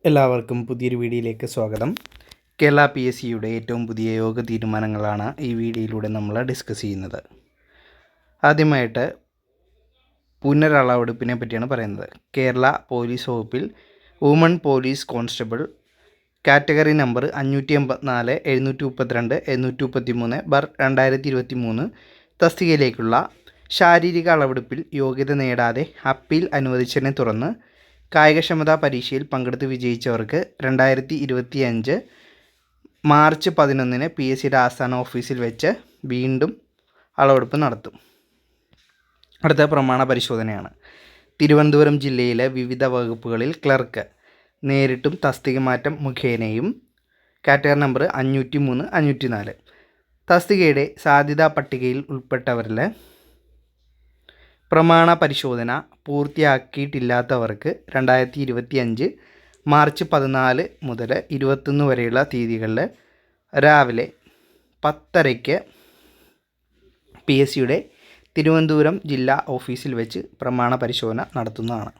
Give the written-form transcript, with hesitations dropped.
എല്ലാവർക്കും പുതിയൊരു വീഡിയോയിലേക്ക് സ്വാഗതം. കേരള PSCയുടെ ഏറ്റവും പുതിയ യോഗ തീരുമാനങ്ങളാണ് ഈ വീഡിയോയിലൂടെ നമ്മൾ ഡിസ്കസ് ചെയ്യുന്നത്. ആദ്യമായിട്ട് പുനരളവെടുപ്പിനെ പറ്റിയാണ് പറയുന്നത്. കേരള പോലീസ് വകുപ്പിൽ woman police constable category number 584 732 733/2023 തസ്തികയിലേക്കുള്ള ശാരീരിക അളവെടുപ്പിൽ യോഗ്യത നേടാതെ അപ്പീൽ അനുവദിച്ചതിനെ തുടർന്ന് കായികക്ഷമതാ പരീക്ഷയിൽ പങ്കെടുത്ത് വിജയിച്ചവർക്ക് 2025 മാർച്ച് 11 PSCയുടെ ആസ്ഥാന ഓഫീസിൽ വെച്ച് വീണ്ടും അളവെടുപ്പ് നടത്തും. അടുത്ത പ്രമാണ പരിശോധനയാണ്. തിരുവനന്തപുരം ജില്ലയിലെ വിവിധ വകുപ്പുകളിൽ ക്ലർക്ക് നേരിട്ടും തസ്തിക മാറ്റം മുഖേനയും കാറ്റഗറി നമ്പർ 503 504 തസ്തികയുടെ സാധ്യതാ പട്ടികയിൽ ഉൾപ്പെട്ടവരിൽ പ്രമാണ പരിശോധന പൂർത്തിയാക്കിയിട്ടില്ലാത്തവർക്ക് 2025 മാർച്ച് 14 മുതൽ 21 വരെയുള്ള തീയതികളിൽ രാവിലെ 10:30 PSCയുടെ തിരുവനന്തപുരം ജില്ലാ ഓഫീസിൽ വെച്ച് പ്രമാണ പരിശോധന നടത്തുന്നതാണ്.